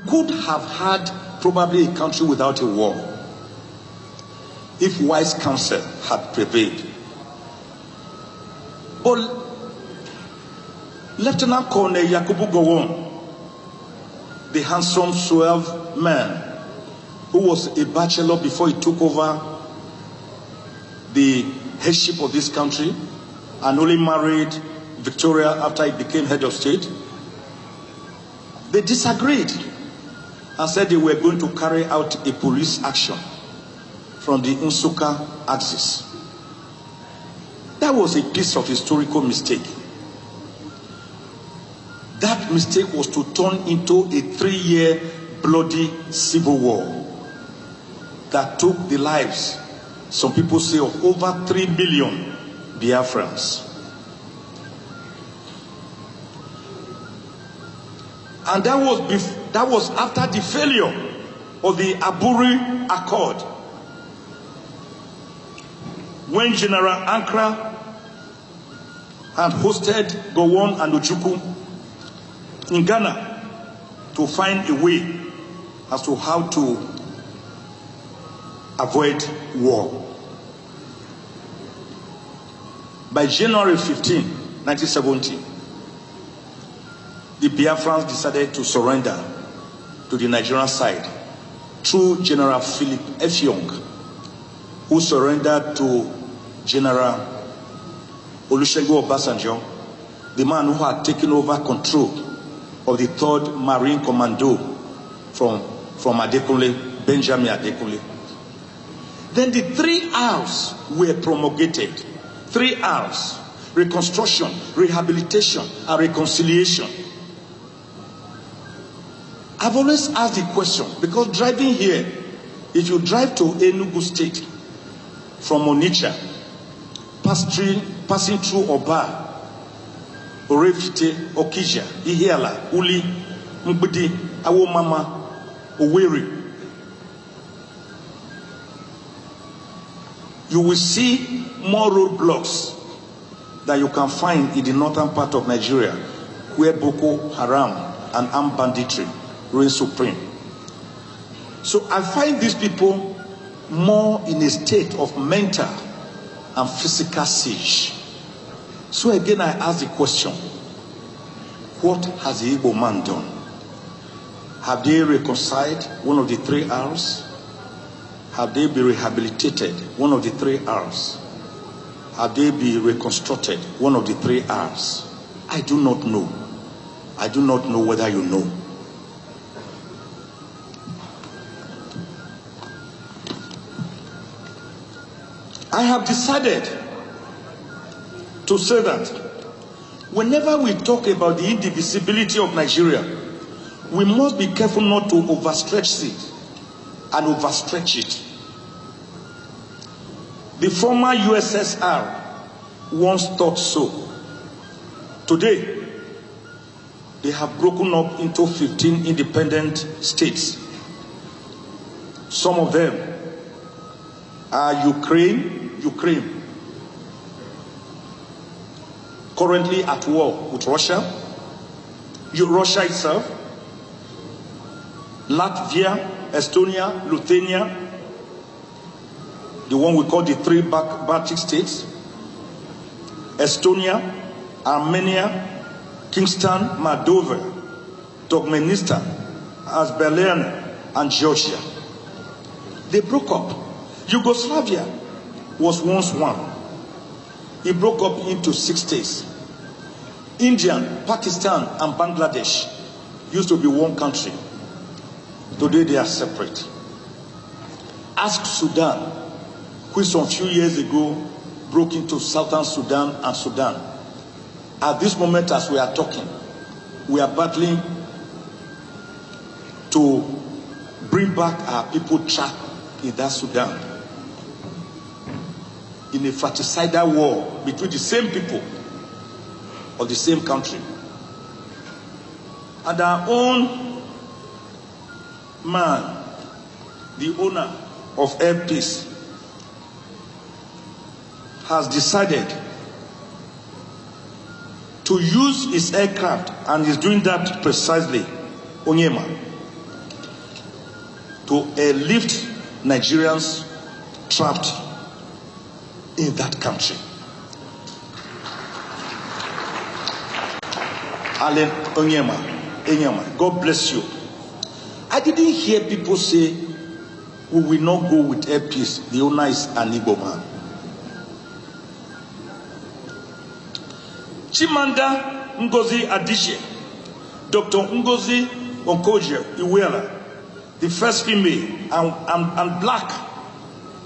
could have had probably a country without a war if wise counsel had prevailed. But Lieutenant Colonel Yakubu Gowon, the handsome, suave man who was a bachelor before he took over the headship of this country and only married Victoria after he became head of state, they disagreed and said they were going to carry out a police action from the Nsukka axis. That was a piece of historical mistake. That mistake was to turn into a 3-year bloody civil war that took the lives, some people say, of over 3 million Biafrans. And that was after the failure of the Aburi Accord, when General Ankara had hosted Gowon and Ojukwu in Ghana to find a way as to how to avoid war. By January 15, 1970, the Biafrans decided to surrender to the Nigerian side through General Philip Ifeme, who surrendered to General Olusegun Obasanjo, the man who had taken over control of the 3rd Marine Commando from Adekunle, Benjamin Adekunle. Then the 3 R's were promulgated. 3 R's: reconstruction, rehabilitation, and reconciliation. I've always asked the question, because driving here, if you drive to Enugu State from Onitsha, passing through Oba, Orevite, Okija, Ihiala, Uli, Mbidi, Awomama, Owerri, you will see more roadblocks that you can find in the northern part of Nigeria, where Boko Haram and armed banditry reign supreme. So I find these people more in a state of mental and physical siege. So again, I ask the question, what has the Igbo man done? Have they reconciled? One of the 3 R's? Have they been rehabilitated? One of the 3 R's? Have they been reconstructed? One of the 3 R's? I do not know. I do not know whether you know. I have decided to say that whenever we talk about the indivisibility of Nigeria, we must be careful not to overstretch it and overstretch it. The former USSR once thought so. Today, they have broken up into 15 independent states. Some of them are Ukraine, currently at war with Russia, Russia itself, Latvia, Estonia, Lithuania, the one we call the 3 Baltic states, Estonia, Armenia, Kingston, Moldova, Turkmenistan, Azerbaijan, and Georgia. They broke up. Yugoslavia was once one. It broke up into 6 states. India, Pakistan, and Bangladesh used to be one country. Today they are separate. Ask Sudan, which some few years ago broke into Southern Sudan and Sudan. At this moment, as we are talking, we are battling to bring back our people trapped in that Sudan, in a fratricidal war between the same people of the same country. And our own man, the owner of Air Peace, has decided to use his aircraft, and is doing that precisely, Onyema, to airlift Nigerians trapped in that country. Alan Onyema, God bless you. I didn't hear people say, we will not go with air peace. The owner is an Igbo man. Chimanda Ngozi Adichie, Dr. Ngozi Okonjo-Iweala, the first female and black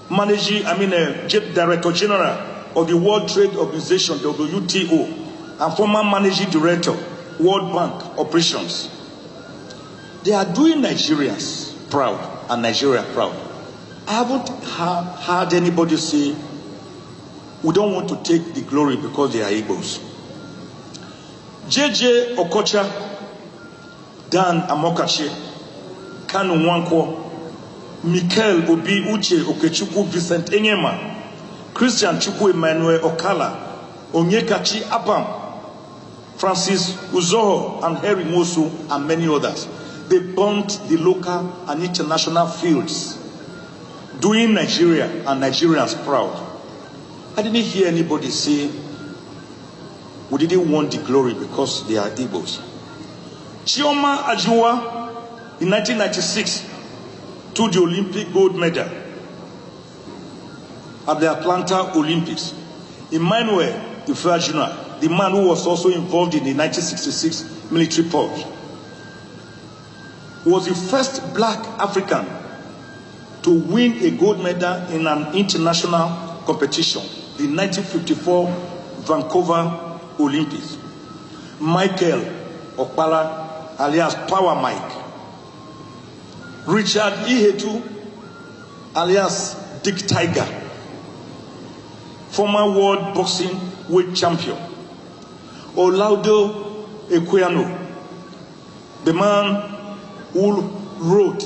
Director General of the World Trade Organization, WTO, and former Managing Director, World Bank Operations. They are doing Nigerians proud and Nigeria proud. I haven't heard anybody say, we don't want to take the glory because they are Igbos. JJ Okocha, Dan Amokachi, Kanu Nwankwo, Mikel Obi Uche Okechukwu Vincent Enyema, Christian Chukwu Emmanuel Okala, Onyekachi Abam, Francis Uzoho and Harry Mosu, and many others. They burnt the local and international fields, doing Nigeria and Nigerians proud. I didn't hear anybody say, we didn't want the glory because they are Igbos. Chioma Ajua, in 1996, took the Olympic gold medal at the Atlanta Olympics. Emmanuel Ifeme, the man who was also involved in the 1966 military purge, was the first black African to win a gold medal in an international competition, the 1954 Vancouver Olympics. Michael Okpala, alias Power Mike. Richard Ihetu, alias Dick Tiger, former world boxing weight champion. Olaudo Equiano, the man who wrote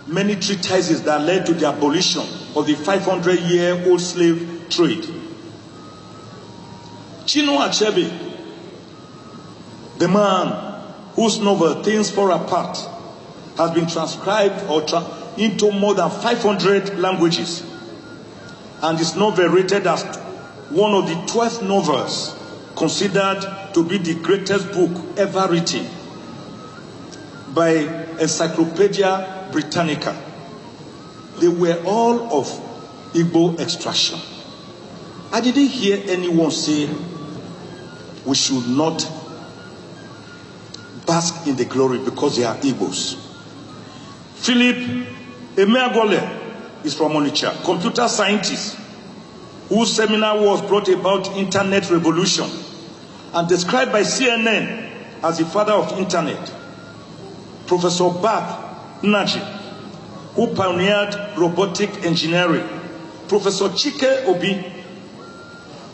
many treatises that led to the abolition of the 500-year-old slave trade. Chinua Achebe, the man whose novel Things Fall Apart has been transcribed into more than 500 languages, and is novel rated as one of the 12 novels considered to be the greatest book ever written by Encyclopedia Britannica. They were all of Igbo extraction. I didn't hear anyone say we should not bask in the glory because they are Igbos. Philip Emeagwole is from Onitsha, computer scientist whose seminar was brought about internet revolution and described by CNN as the father of internet. Professor Bab Naji, who pioneered robotic engineering. Professor Chike Obi,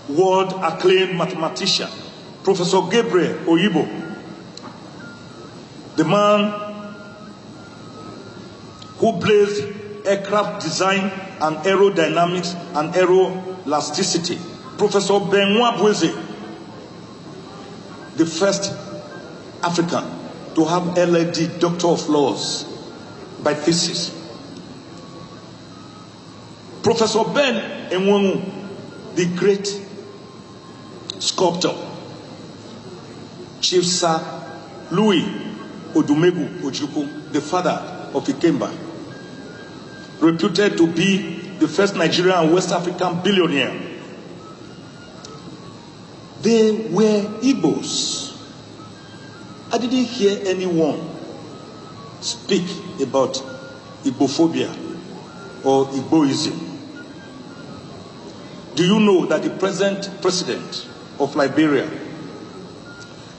world acclaimed mathematician. Professor Gabriel Oyibo, the man who blazed aircraft design and aerodynamics and aeroelasticity. Professor Benoit Boueze, the first African to have LLD, Doctor of Laws, by thesis. Professor Ben Enwonu, the great sculptor. Chief Sir Louis Odumegu Ojukwu, the father of Ikemba, reputed to be the first Nigerian and West African billionaire. They were Igbos. I didn't hear anyone speak about Igbophobia or Igboism. Do you know that the present president of Liberia,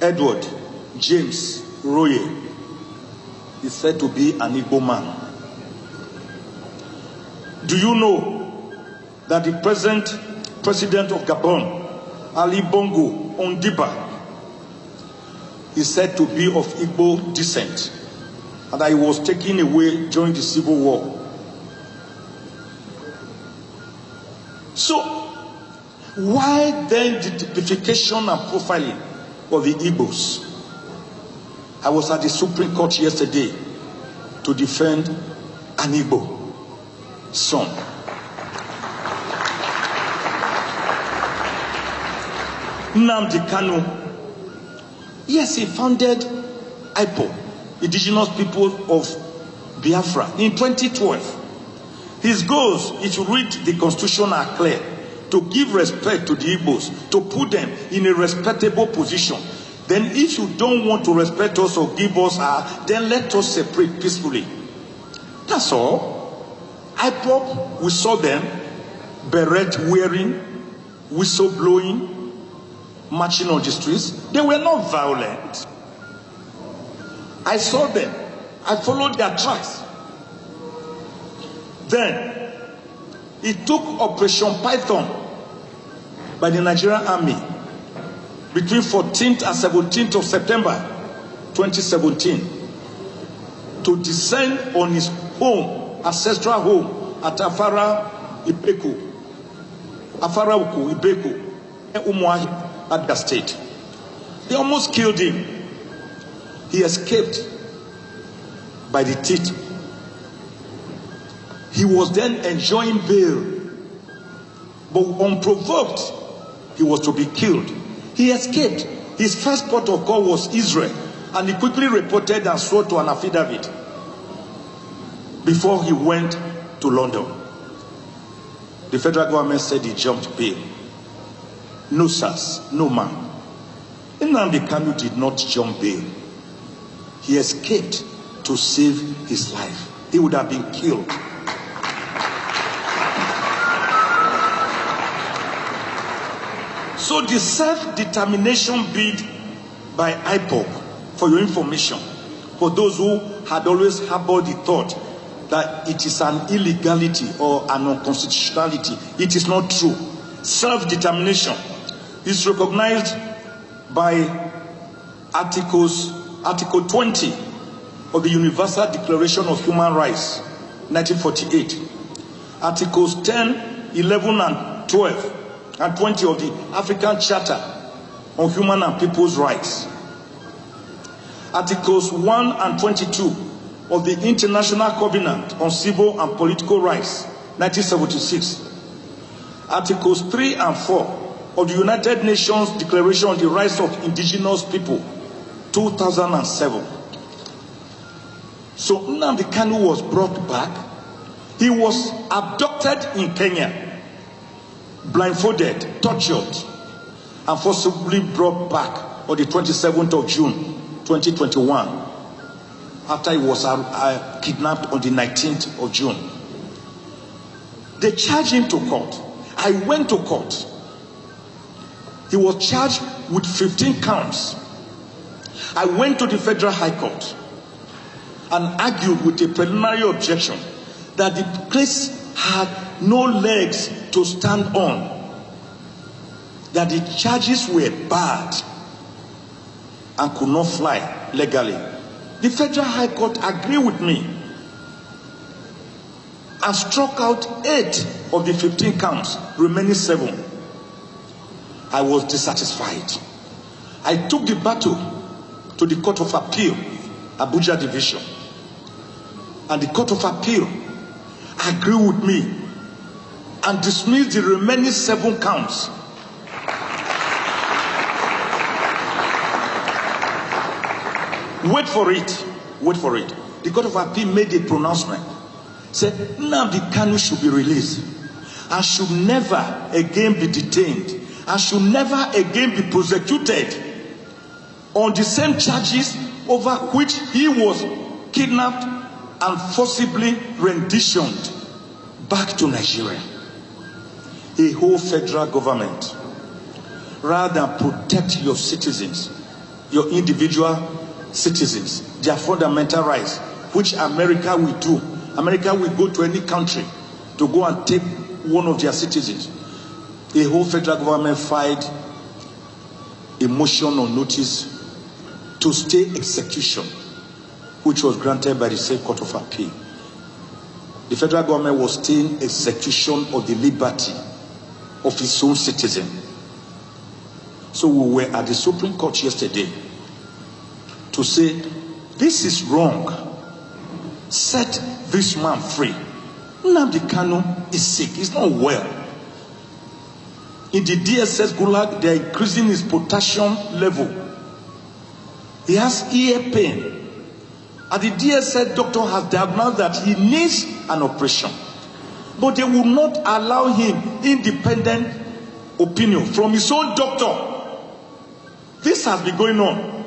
Edward James Roye, is said to be an Igbo man? Do you know that the present president of Gabon, Ali Bongo Ondiba, is said to be of Igbo descent, and that he was taken away during the Civil War? So, why then the typification and profiling of the Igbos? I was at the Supreme Court yesterday to defend an Igbo son. Nnamdi Kanu, yes, he founded IPOB, Indigenous People of Biafra, in 2012. His goals, if you read the Constitution, are clear: to give respect to the Igbos, to put them in a respectable position. Then if you don't want to respect us or give us then let us separate peacefully. That's all. IPOB, we saw them, beret wearing, whistle blowing, marching on the streets. They were not violent. I saw them. I followed their tracks. Then, it took Operation Python by the Nigerian Army between 14th and 17th of September 2017 to descend on his home, ancestral home at Afara Ibeku, Umuahi, at the state. They almost killed him. He escaped by the teeth. He was then enjoying bail, but unprovoked, he was to be killed. He escaped. His first port of call was Israel, and he quickly reported and swore to an affidavit before he went to London. The federal government said he jumped bail. No, sirs, no, ma'am. Nnamdi Kanu did not jump bail. He escaped to save his life. He would have been killed. So the self-determination bid by IPOB, for your information, for those who had always harbored the thought that it is an illegality or an unconstitutionality, it is not true. Self-determination is recognized by Article 20 of the Universal Declaration of Human Rights, 1948. Articles 10, 11, and 12, and 20 of the African Charter on Human and People's Rights. Articles 1 and 22 of the International Covenant on Civil and Political Rights, 1976. Articles 3 and 4 of the United Nations Declaration on the Rights of Indigenous People, 2007. So Nnamdi Kanu was brought back. He was abducted in Kenya, blindfolded, tortured, and forcibly brought back on the 27th of June, 2021, after he was kidnapped on the 19th of June. They charged him to court. I went to court. He was charged with 15 counts. I went to the Federal High Court and argued with a preliminary objection that the case had no legs to stand on, that the charges were bad and could not fly legally. The Federal High Court agreed with me and struck out 8 of the 15 counts, remaining 7. I was dissatisfied. I took the battle to the Court of Appeal, Abuja Division, and the Court of Appeal agreed with me and dismissed the remaining 7 counts. Wait for it. Wait for it. The Court of Appeal made a pronouncement. Said Nnamdi Kanu should be released and should never again be detained and should never again be prosecuted on the same charges over which he was kidnapped and forcibly renditioned back to Nigeria. A whole federal government, rather than protect your citizens, your individual citizens, their fundamental rights, which America will do. America will go to any country to go and take one of their citizens. A whole federal government filed a motion on notice to stay execution, which was granted by the State Court of Appeal. The federal government was staying execution of the liberty of its own citizen. So we were at the Supreme Court yesterday to say, this is wrong. Set this man free. Nnamdi Kanu is sick. He's not well. In the DSS gulag, they are increasing his potassium level. He has ear pain. And the DSS doctor has diagnosed that he needs an operation. But they will not allow him independent opinion from his own doctor. This has been going on.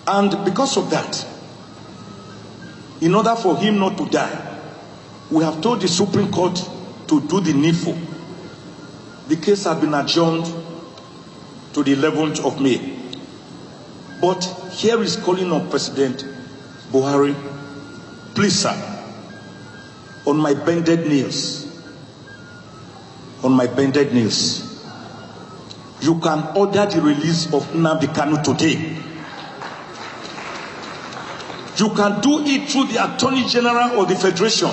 And because of that, in order for him not to die, we have told the Supreme Court to do the needful. The case has been adjourned to the 11th of May. But here is calling on President Buhari, please sir, on my bended knees, you can order the release of Nnamdi Kanu today. You can do it through the Attorney General of the Federation,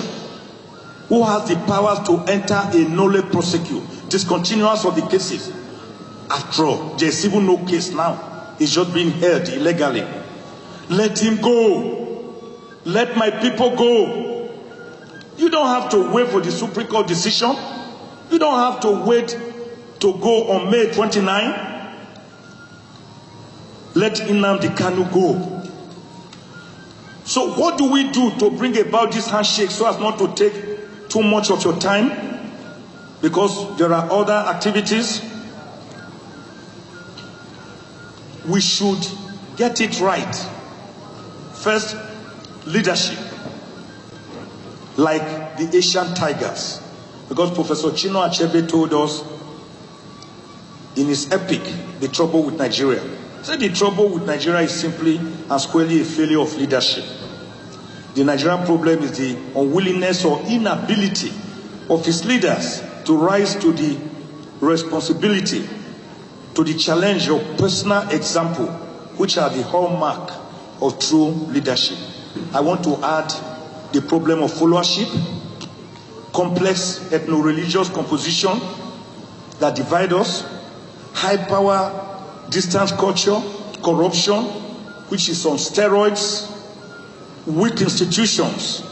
who has the powers to enter a nolle prosecute, discontinuance of the cases. After all, there is even no case now. It's just being held illegally. Let him go. Let my people go. You don't have to wait for the Supreme Court decision. You don't have to wait to go on May 29. Let Nnamdi Kanu go. So what do we do to bring about this handshake so as not to take too much of your time? Because there are other activities. We should get it right. First, leadership. Like the Asian tigers. Because Professor Chinua Achebe told us in his epic, The Trouble with Nigeria. He said the trouble with Nigeria is simply and squarely a failure of leadership. The Nigerian problem is the unwillingness or inability of its leaders to rise to the responsibility, to the challenge of personal example, which are the hallmark of true leadership. I want to add the problem of followership, complex ethno-religious composition that divide us, high power, distance culture, corruption, which is on steroids, weak institutions,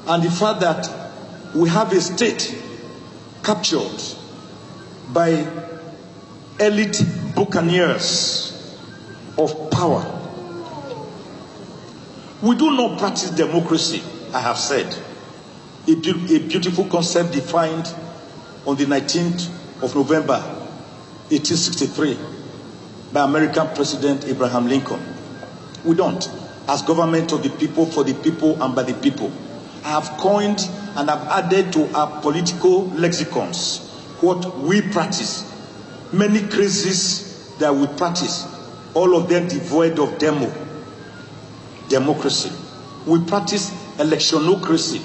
and the fact that we have a state captured by elite buccaneers of power. We do not practice democracy, I have said. A beautiful concept defined on the 19th of November, 1863, by American President Abraham Lincoln. We don't. As government of the people, for the people, and by the people. I have coined and have added to our political lexicons what we practice. Many crazes that we practice, all of them devoid of democracy. We practice electionocracy,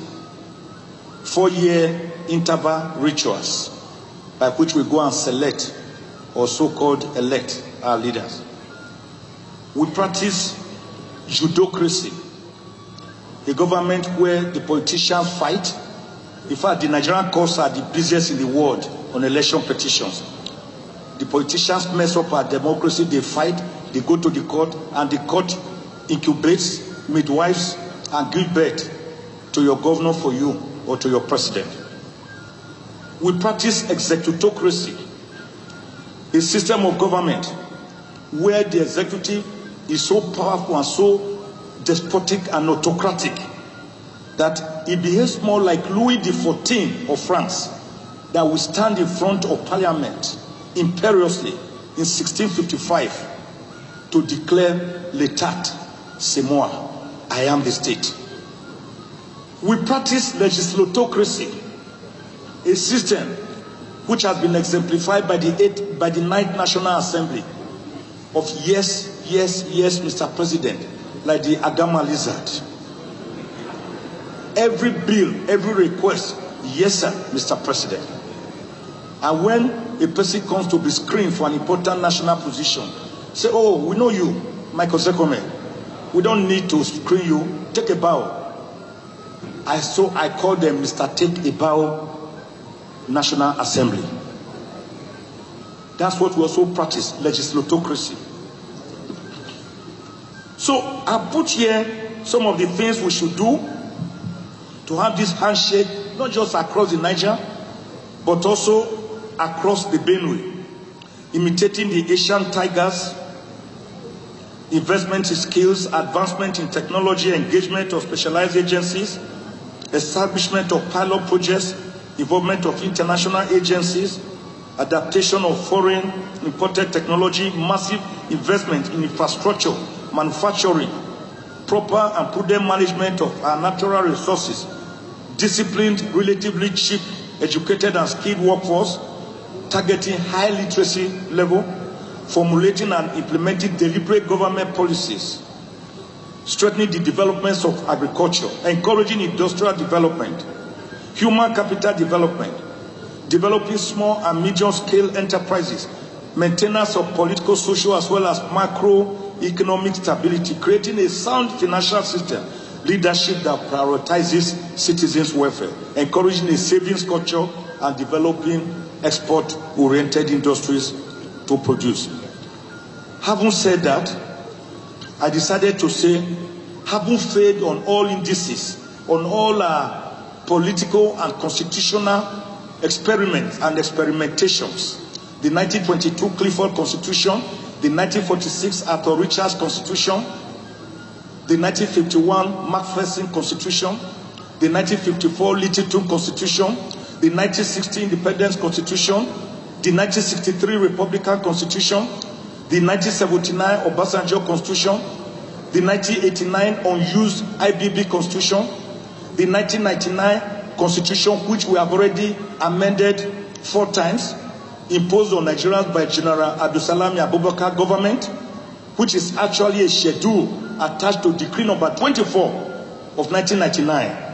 4-year interval rituals by which we go and select or so-called elect our leaders. We practice judocracy, a government where the politicians fight. In fact, the Nigerian courts are the busiest in the world on election petitions. The politicians mess up our democracy, they fight, they go to the court, and the court incubates midwives and give birth to your governor for you or to your president. We practice executocracy, a system of government where the executive is so powerful and so despotic and autocratic that it behaves more like Louis XIV of France, that will stand in front of Parliament imperiously in 1655 to declare l'état, c'est moi, I am the state. We practice legislatocracy, a system which has been exemplified by the 9th National Assembly of yes, yes, yes, Mr. President, like the Agama lizard. Every bill, every request, yes, sir, Mr. President. And when a person comes to be screened for an important national position, say, oh, we know you, Michael Zekome. We don't need to screen you. Take a bow. I call them Mr. Take a Bow National Assembly. That's what we also practice, legislatocracy. So I put here some of the things we should do to have this handshake, not just across the Niger, but also across the Benue, imitating the Asian tigers, investment in skills, advancement in technology, engagement of specialized agencies, establishment of pilot projects, involvement of international agencies, adaptation of foreign imported technology, massive investment in infrastructure, manufacturing, proper and prudent management of our natural resources, disciplined, relatively cheap, educated and skilled workforce, targeting high literacy level, formulating and implementing deliberate government policies, strengthening the developments of agriculture, encouraging industrial development, human capital development, developing small and medium-scale enterprises, maintenance of political, social, as well as macroeconomic stability, creating a sound financial system, leadership that prioritizes citizens' welfare, encouraging a savings culture, and developing export-oriented industries to produce. Having said that, I decided to say, having failed on all indices, on all political and constitutional experiments and experimentations, the 1922 Clifford Constitution, the 1946 Arthur Richards Constitution, the 1951 Macpherson Constitution, the 1954 Littleton Constitution, the 1960 Independence Constitution, the 1963 Republican Constitution, the 1979 Obasanjo Constitution, the 1989 unused IBB Constitution, the 1999 Constitution, which we have already amended 4 times, imposed on Nigerians by General Abdulsalami Abubakar government, which is actually a schedule attached to Decree number 24 of 1999.